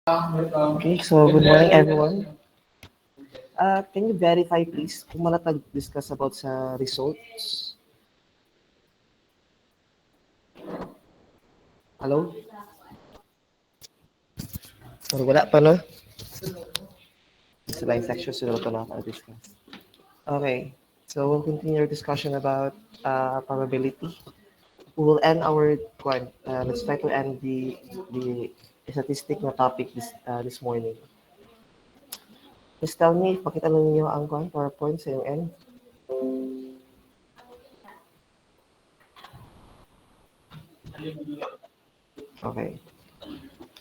Okay, so good morning everyone. Can you verify please kung discuss about sa results? Hello? Or wala pa no? Sa live section siguro pa nakaka-discuss. Okay, so we'll continue our discussion about probability. We will end our let's try to end the statistic na topic this morning. Just tell me, pakita lang niyo ang PowerPoint sa yung end. Okay.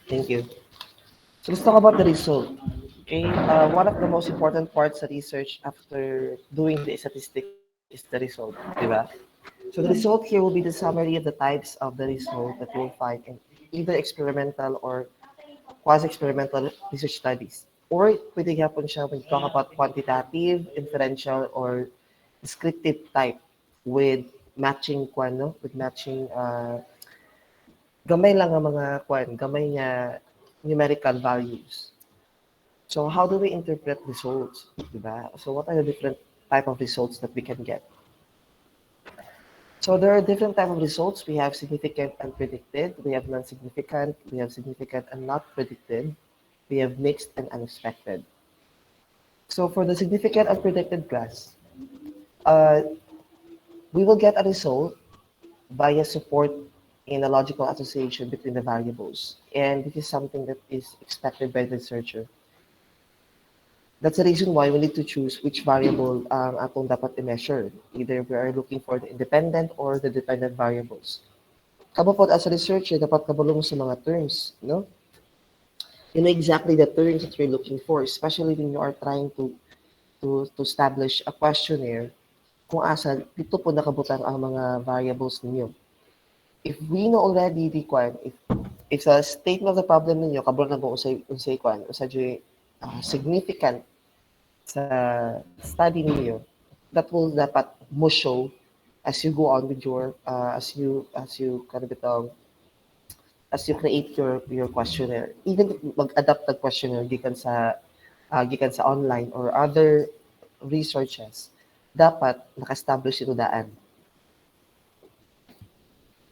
Thank you. So let's talk about the result. Okay, one of the most important parts of research after doing the statistic is the result, diba? So the result here will be the summary of the types of the result that you'll find in either experimental or quasi-experimental research studies. Or pwede hapon siya when you talk about quantitative, inferential, or descriptive type with matching with matching gamay lang ang mga gamay niya numerical values. So how do we interpret results? Diba? So what are the different type of results that we can get? So there are different type of results. We have significant and predicted. We have non-significant. We have significant and not predicted. We have mixed and unexpected. So for the significant and predicted class, uh, we will get a result via support in a logical association between the variables. And this is something that is expected by the researcher. That's the reason why we need to choose which variable ang atong dapat i-measure. Either we are looking for the independent or the dependent variables. Kapag as a researcher, dapat kabulong sa mga terms, no? You know exactly the terms that you're looking for, especially when you are trying to establish a questionnaire kung asa dito po nakabutang ang mga variables ninyo. If we know already the if a statement of the problem ninyo kabulong na po unsay significant sa study ninyo, that will dapat mo show as you go on with your as you as you create your questionnaire. Even if mag-adapt ng questionnaire gikan sa online or other researches, dapat naka-establish ito daan.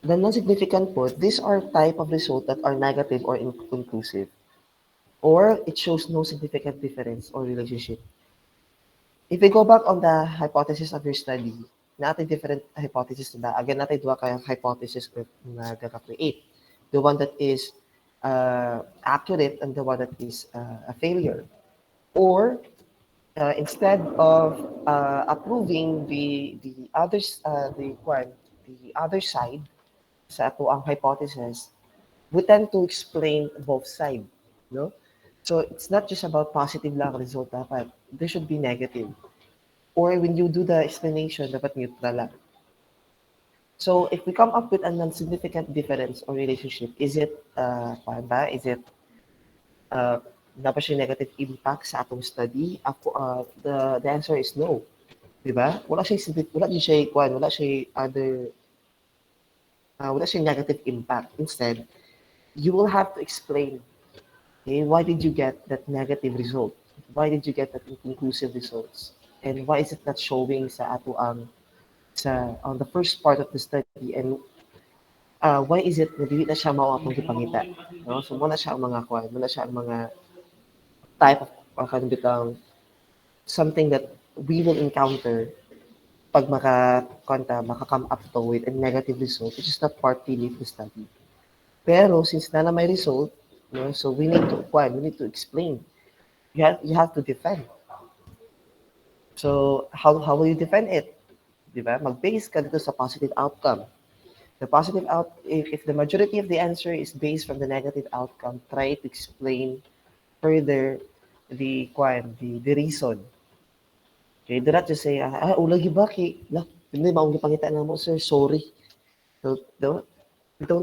The non-significant po, these are type of result that are negative or inconclusive, or it shows no significant difference or relationship. If we go back on the hypothesis of your study, natin different hypothesis na again natin duha ka hypothesis na gaka-create. The one that is accurate and the one that is a failure. Or instead of approving the others the other side sa ato ang hypothesis, we tend to explain both sides, no? So it's not just about positive lang result dapat. There should be negative. Or when you do the explanation, dapat neutral lang. So if we come up with a non-significant difference or relationship, is it dapat siya negative impact sa atong study? The answer is no. Diba? Wala siya negative impact. Instead, you will have to explain, okay, why did you get that negative result? Why did you get that inconclusive results? And why is it not showing sa ato ang on the first part of the study, and why is it na dili na siya mao atong gipangita, no? So muna siya ang mga type of something that we will encounter pag maka-come up to with a negative result, which is not part really of the study. Pero since na may result, no, so we need to explain. You have to defend. So how will you defend it? Diba? Mag-base ka dito sa positive outcome. If the majority of the answer is based from the negative outcome, try to explain further the reason. Okay, do not just say, ulagi ba kay, hindi maungi pangita na mo, sir, sorry. So, don't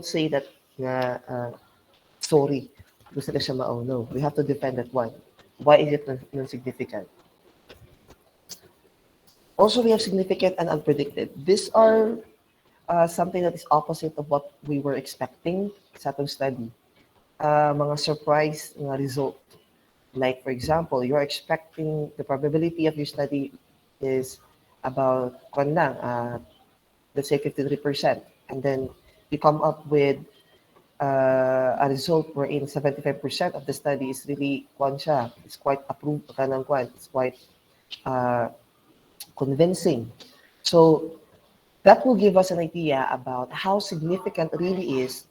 say that nga, sorry. Gusto na siya mao. No, we have to defend that one. Why is it non-significant? Also, we have significant and unpredicted. These are something that is opposite of what we were expecting sa atong study. mga surprise na result. Like for example, you're expecting the probability of your study is about let's say 53%, and then you come up with a result wherein 75% of the study is really siya. It's quite approved it's quite uh, convincing. So that will give us an idea about how significant really is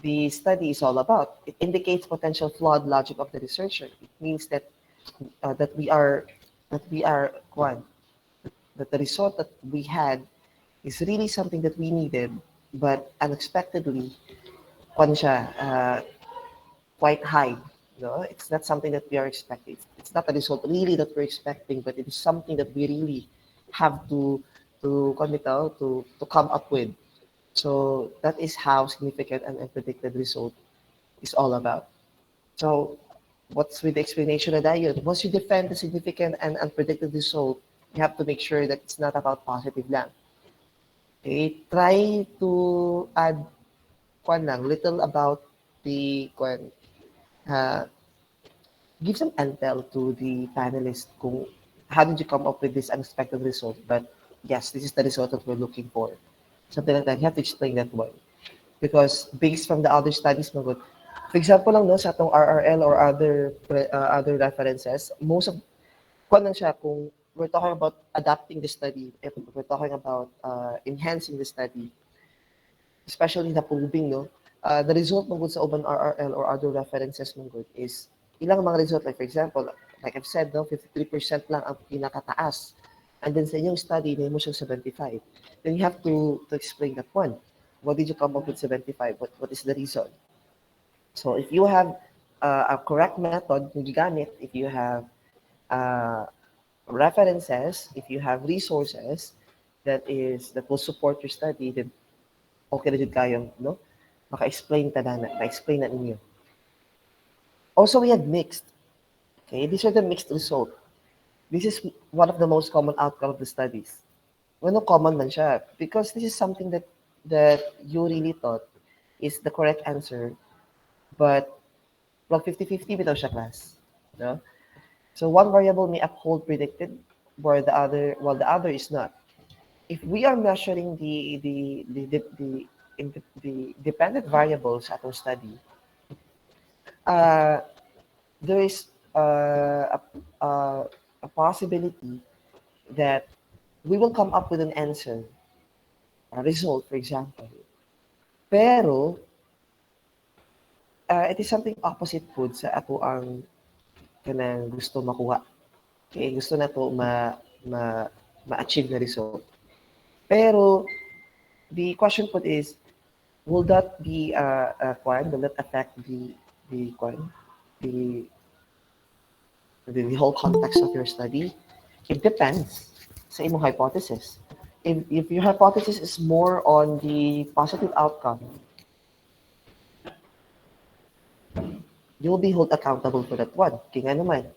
the study is all about. It indicates potential flawed logic of the researcher. It means that that we are that we are one that the result that we had is really something that we needed, but unexpectedly, siya, quite high. No, it's not something that we are expecting. It's not a result really that we're expecting, but it is something that we really have to come up with. So that is how significant and unpredicted result is all about. So what's with the explanation of that? Once you defend the significant and unpredicted result, you have to make sure that it's not about positive lang. Okay? Try to add little about the uh, give some intel to the panelists kung how did you come up with this unexpected result? But yes, this is the result that we're looking for. Something like that. You have to explain that one. Because based from the other studies, for example lang, no, sa atong RRL or other references, most of, kung we're talking about adapting the study, if we're talking about enhancing the study, especially na proving, no, the result mo sa open RRL or other references mo is ilang mga result. Like for example, like I've said, no, 53% lang ang pinakataas. And then sa inyong study, may mo siyang 75. Then you have to explain that one. What did you come up with 75? What is the reason? So if you have a correct method na gigamit, if you have uh, references, if you have resources that will support your study, then okay na jud kayo, no? Maka-explain ma-explain na ninyo. Also, we have mixed. Okay, these are the mixed result. This is one of the most common outcome of the studies. Well, no common man siya because this is something that you really thought is the correct answer, but like 50-50 bitaw siya class. No? So one variable may uphold predicted while the other is not. If we are measuring the dependent variables at our study, uh, there is a possibility that we will come up with an answer, a result, for example. Pero, it is something opposite po sa ato ang kanang gusto makuha. Okay, gusto na to ma-achieve na result. Pero, the question po is, will that be will that affect the the the whole context of your study? It depends sa imong hypothesis. If your hypothesis is more on the positive outcome, you will be held accountable for that one. Kaya nga naman,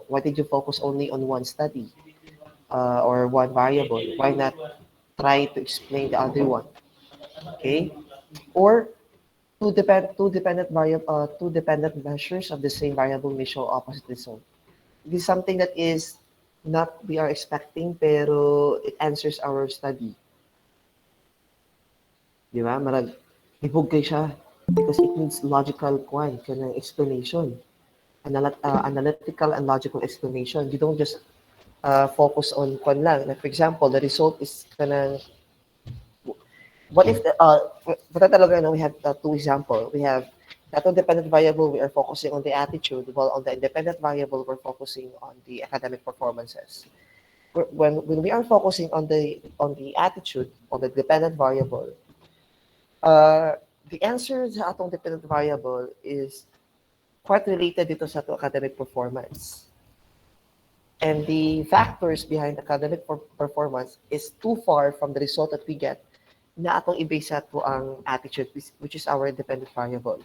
why did you focus only on one study or one variable? Why not try to explain the other one? Okay? Or two dependent measures of the same variable may show opposite result. This is something that is not we are expecting pero it answers our study. Di ba? Marag ibog kay siya because it needs logical explanation. Analytical and logical explanation. You don't just focus on lang. Like for example, the result is what if we have two example. We have that dependent variable, we are focusing on the attitude, while on the independent variable, we're focusing on the academic performances. When we are focusing on the attitude, on the dependent variable, the answer sa atong dependent variable is quite related dito sa atong academic performance. And the factors behind academic performance is too far from the result that we get na atong i-base to ang attitude, which is our dependent variable.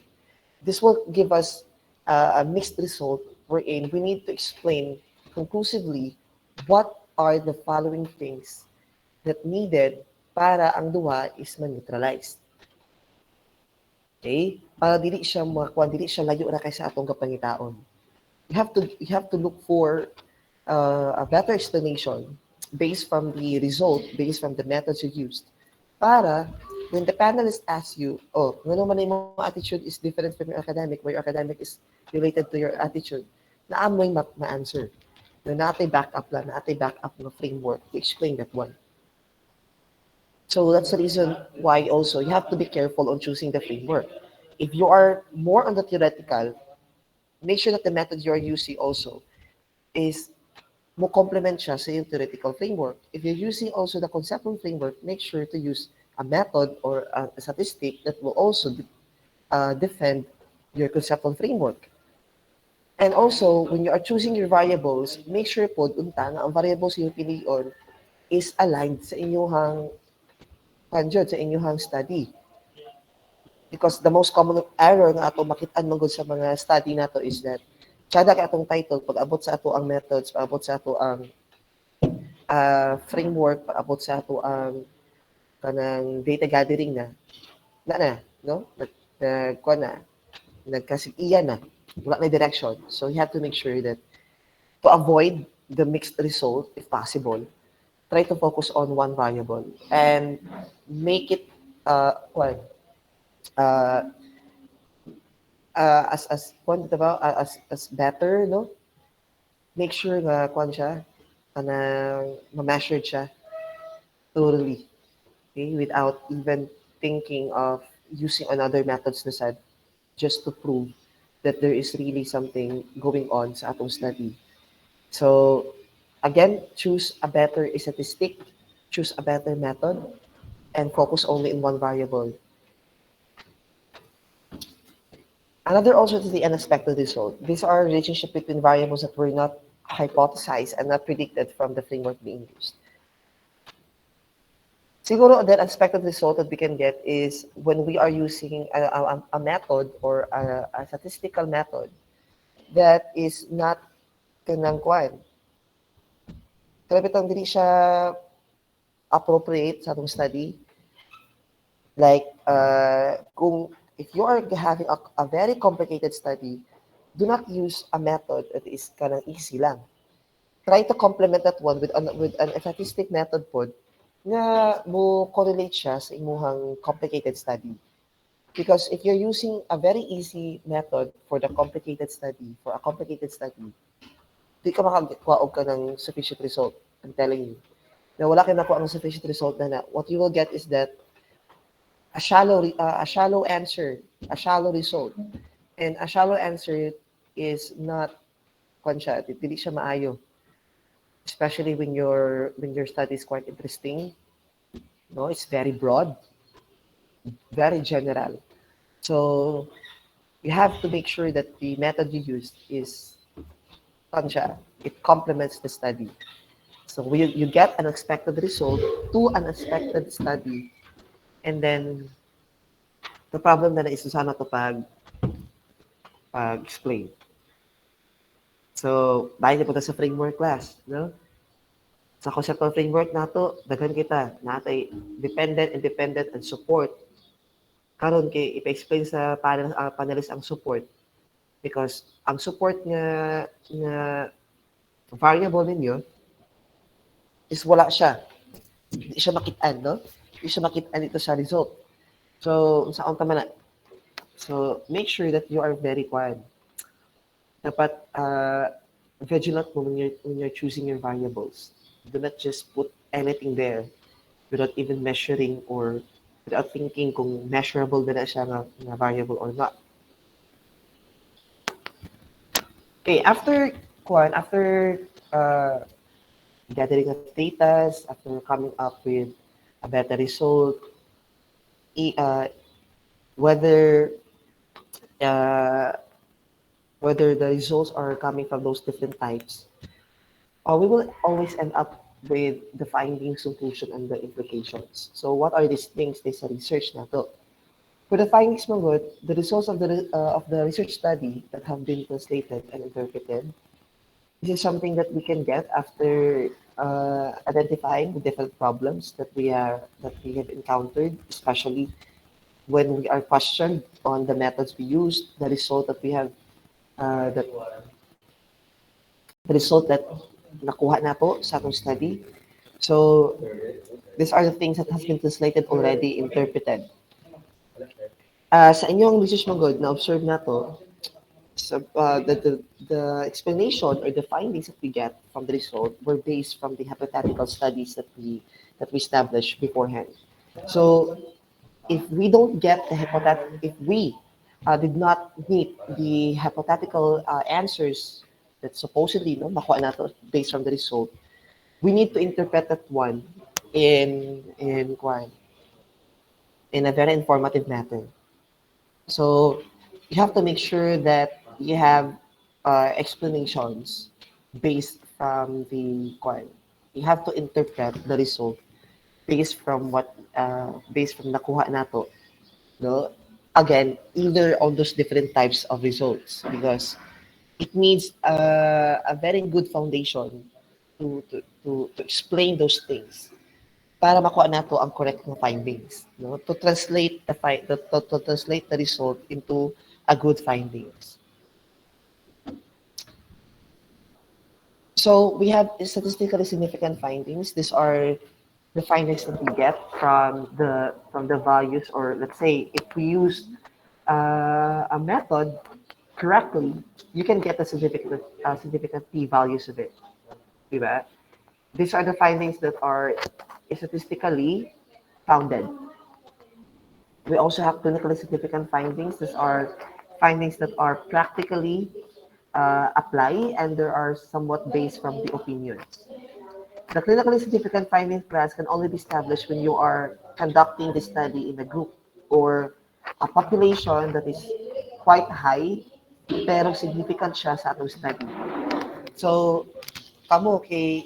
This will give us a mixed result wherein we need to explain conclusively what are the following things that needed para ang duha is ma-neutralized. Okay? Dili siya dili siya layo ra kay sa atong kapangitaon. You have to look for a better explanation based from the result, based from the methods you used. Para when the panelist asks you, oh, ano man yung attitude is different from your academic, where your academic is related to your attitude, naamoy ma-answer. Na natay backup lang, natay backup na framework to explain that one. So that's the reason why also you have to be careful on choosing the framework. If you are more on the theoretical, make sure that the method you are using also is mo complement siya sa yung theoretical framework. If you're using also the conceptual framework, make sure to use a method or a statistic that will also defend your conceptual framework. And also, when you are choosing your variables, make sure po unta nga ang variables yung pilion is aligned sa inyong sa inyong study. Because the most common error nga ato makitaan man sa mga study nato is that kada ka atong title, pag abot sa ato ang methods, pag abot sa ato ang framework, pag abot sa ato ang kanang data gathering na, no? Kuha na, nagkasig-iya na, wala na direction. So you have to make sure that to avoid the mixed result, if possible, try to focus on one variable and make it uh, as better, no? Make sure nga kuan siya kanang ma-measured siya thoroughly, okay, without even thinking of using another methods na sad just to prove that there is really something going on sa atong study. So again, choose a better statistic, choose a better method, and focus only in one variable. Another also to the unexpected result. These are relationship between variables that were not hypothesized and not predicted from the framework being used. Siguro the unexpected result that we can get is when we are using a method or a statistical method that is not kanang kwan. Kaya bitang dili siya appropriate sa atong study. Like, kung if you are having a very complicated study, do not use a method that is kanang easy lang. Try to complement that one with an statistic method po na mo correlate siya sa imuhang complicated study. Because if you're using a very easy method for a complicated study, di ka makakuha og ka ng sufficient result. I'm telling you. Na wala kayo nakuha ng sufficient result na what you will get is that a shallow answer, a shallow result. And a shallow answer is not siya, dili siya maayo. Especially when your study is quite interesting. No, it's very broad, very general. So you have to make sure that the method you use is siya, it complements the study. So you get an expected result to an expected study. And then the problem na is sana to pag-explain. So, dahil po sa framework class, no? Sa conceptual framework nato, daghan kita, natay dependent, independent, and support. Karon kay ipa-explain sa panelist ang support because ang support nga variable ninyo is wala siya. Hindi siya makitaan, no? Hindi siya makitaan dito sa result. So, sa unta man na. So, make sure that you are very quiet. Dapat vigilant mo when you're choosing your variables. Do not just put anything there without even measuring or without thinking kung measurable na siya na variable or not. Okay, after gathering of data, after coming up with a better result, whether the results are coming from those different types, we will always end up with the findings, conclusion, and the implications. So what are these things? There's a research na to. For the findings mo good, the results of the research study that have been translated and interpreted, this is something that we can get after identifying the different problems that we have encountered, especially when we are questioned on the methods we used, the result that we have, that the result that nakuha nato sa atong study. So these are the things that has been translated already, interpreted. Sa inyong research mo good, na-observe na to, so, the explanation or the findings that we get from the result were based from the hypothetical studies that we established beforehand. So if we don't get the if we did not meet the hypothetical answers that supposedly no makuha nato based from the result, we need to interpret that one in a very informative manner. So you have to make sure that you have explanations based from the kwan. You have to interpret the result based from nakuha nato. No, again, either of those different types of results, because it needs a very good foundation to explain those things para makuha nato ang correct na findings, no? To translate to translate the result into a good findings. So we have statistically significant findings. These are the findings that we get from the values, or let's say if we use a method correctly, you can get the significant p values of it. Diba? These are the findings that are statistically founded. We also have clinically significant findings. These are findings that are practically apply, and there are somewhat based from the opinions. The clinically significant findings class can only be established when you are conducting the study in a group or a population that is quite high, pero significant siya sa atong study. So, kamo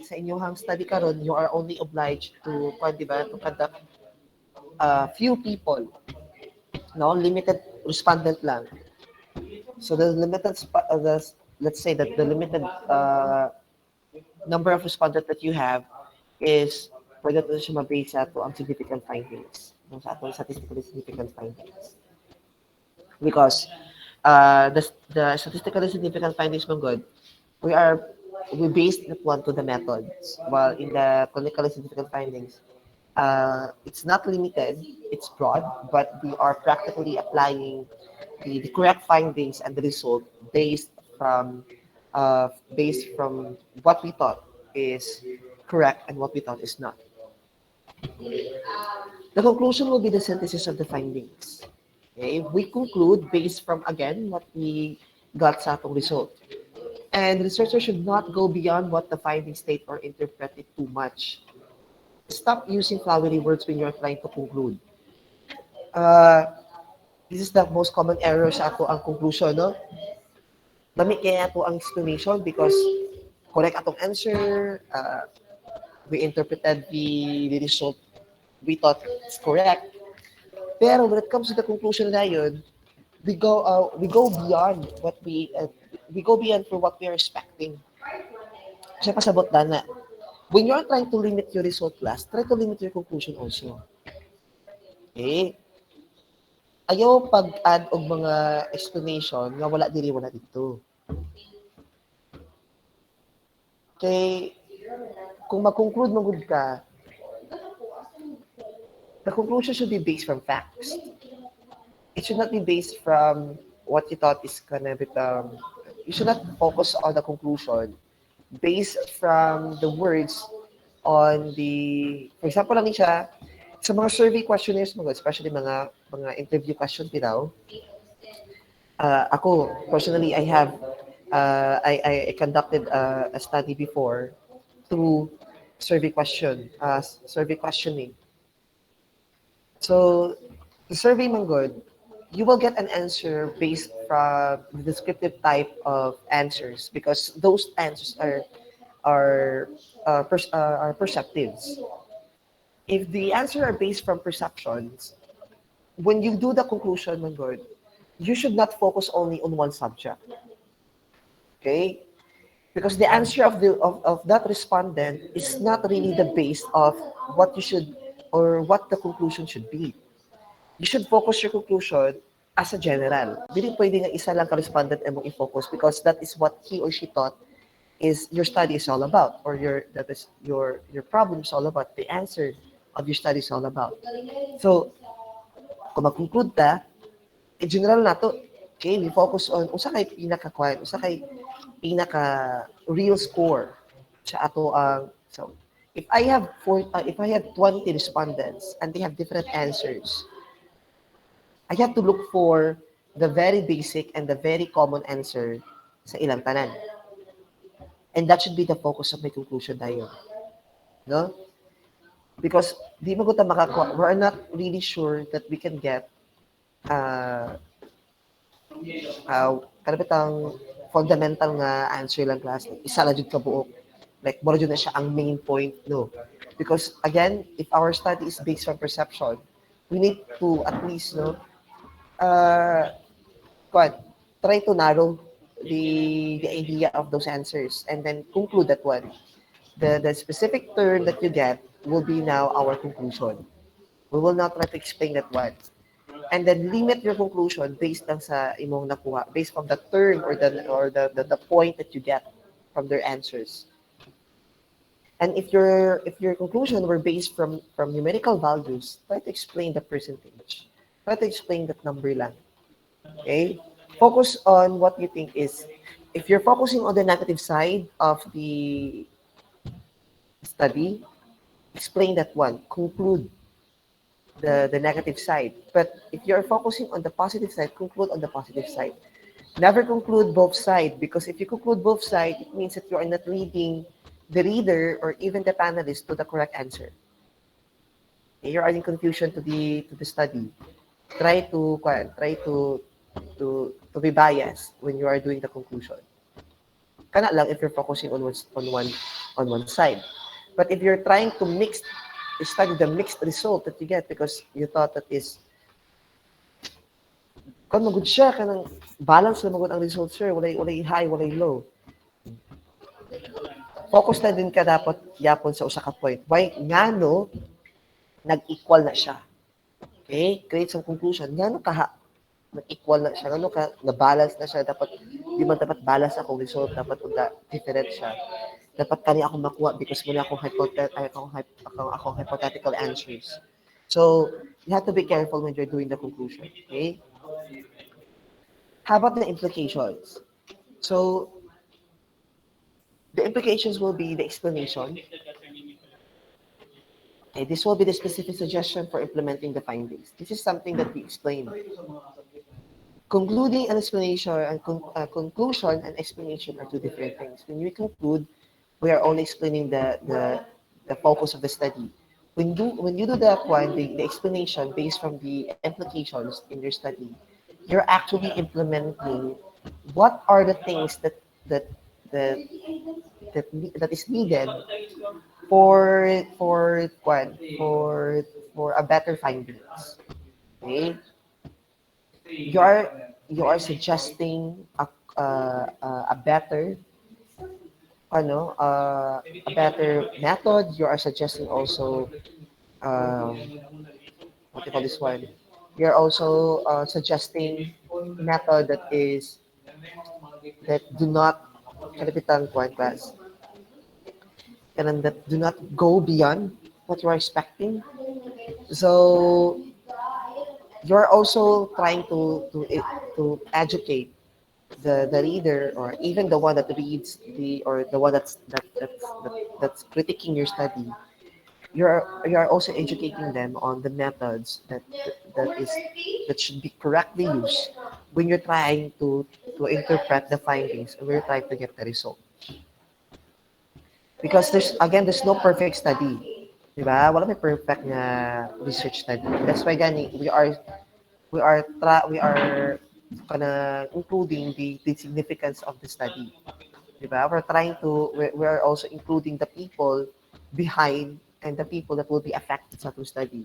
sa inyong study karon, you are only obliged to to conduct few people, no, limited respondent lang. So let's say that the limited number of respondents that you have is pwede to siya mabase sa ang significant findings, sa atong statistically significant findings. Because the statistically significant findings mo good, we based that one to the methods, while in the clinically significant findings, it's not limited, it's broad, but we are practically applying the correct findings and the result based from what we thought is correct and what we thought is not. The conclusion will be the synthesis of the findings. Okay? We conclude based from, again, what we got sa atong result. And researchers should not go beyond what the findings state or interpret it too much. Stop using flowery words when you're trying to conclude. This is the most common error sa ato ang conclusion, no? Dami kaya ato ang explanation because correct atong answer, we interpreted the result we thought it's correct. Pero when it comes to the conclusion na yun, we go beyond for what we are expecting. Kasi pasabot na when you're trying to limit your result class, try to limit your conclusion also. Okay? Ayaw pag-add og mga explanation nga wala dito. Okay, kung mag-conclude magud ka, the conclusion should be based from facts. It should not be based from what you thought is gonna become. You should not focus on the conclusion based from the words on the, for example lang siya, sa mga survey questionnaires mo, especially mga interview question daw. Ako, personally, I conducted a study before through survey questioning. So, the survey man good, you will get an answer based from the descriptive type of answers because those answers are perceptives. If the answers are based from perceptions, when you do the conclusion, man good, you should not focus only on one subject. Okay? Because the answer of that respondent is not really the base of what you should or what the conclusion should be. you should focus your conclusion as a general. Hindi pwede nga isa lang ka-respondent mong i-focus because that is what he or she thought is your study is all about, or that is your problem is all about, the answer of your study is all about. So, kung mag-conclude ta, in general na to, okay, we focus on usa kay pinaka-quiet, usa kay pinaka-real score sa ato ang so if I have 20 respondents and they have different answers, I have to look for the very basic and the very common answer sa ilang tanan. And that should be the focus of my conclusion tayo. No? Because di mo ta makakuha, we're not really sure that we can get kanabitang fundamental nga answer lang class. Isa lang jud ka buok. Like, mura jud na siya ang main point, no? Because, again, if our study is based on perception, we need to at least, no, try to narrow the idea of those answers and then conclude that one. The specific term that you get will be now our conclusion. We will not try to explain that one. And then limit your conclusion based lang sa imong nakuha, based on the term or the point that you get from their answers. And if your conclusion were based from numerical values, try to explain the percentage. Try to explain that number lang. Okay? Focus on what you think is, if you're focusing on the negative side of the study, explain that one. Conclude the negative side. But if you're focusing on the positive side, conclude on the positive side. Never conclude both sides, because if you conclude both sides, it means that you are not leading the reader or even the panelist to the correct answer. You're adding confusion to the study. Try to be biased when you are doing the conclusion. Kana lang if you're focusing on one side. But if you're trying to study the mixed result that you get because you thought that is kung magud siya kanang balance na magud ang result, sir, walay high, walay low. Focus na din ka dapat yapon sa usa ka point. Why ngano nag-equal na siya. Okay? Create some conclusion. Ngano nag-equal na siya, ngano ka na-balance na siya, dapat di man dapat balance akong result, dapat different siya. Dapat kani ako makuha because muna akong hypothetical answers. So, you have to be careful when you're doing the conclusion. Okay? How about the implications? So, the implications will be the explanation. Okay, this will be the specific suggestion for implementing the findings. This is something that we explain. Concluding an explanation and conclusion and explanation are two different things. When we conclude, we are only explaining the focus of the study. When you do the explanation based from the implications in your study, you're actually implementing what are the things that is needed for a better findings. Okay, you are suggesting a better a better method. You are suggesting also what do you call this one? You're also suggesting method that do not kalipitan class and that do not go beyond what you are expecting. So you're also trying to educate the reader or even the one that reads the one that's critiquing your study. You are also educating them on the methods that should be correctly used when you're trying to interpret the findings and when you're trying to get the result. Because there's no perfect study. Diba? Wala may perfect na research study. That's why gani we are including the significance of the study. Diba? We are also including the people behind and the people that will be affected sa atong study.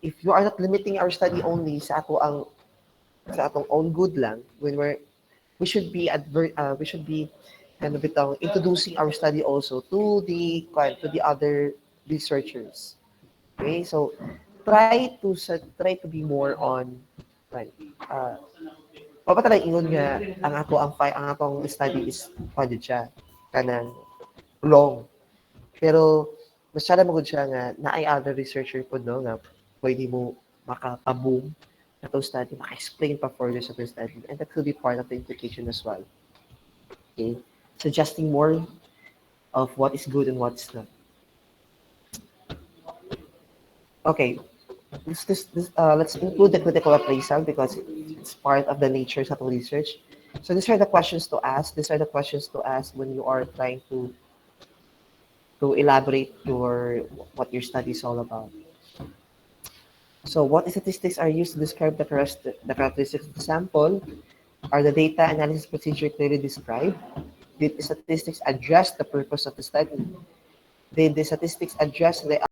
If you are not limiting our study only sa atong own good lang, we should be introducing our study also to the other researchers. Okay, so try to be more on like papatala ingon nga ang atong study is pwede siya kanang long. Pero masyado magud siya nga naay other researcher po no nga pwede mo makapaboom na to study, maka-explain pa further sa to study, and that could be part of the implication as well. Okay, suggesting more of what is good and what's not. Okay, let's include the critical appraisal because it's part of the nature of research. So these are the questions to ask. These are the questions to ask when you are trying to elaborate what your study is all about. So what statistics are used to describe the characteristics of the sample? Are the data analysis procedure clearly described? Did the statistics address the purpose of the study? Did the statistics address the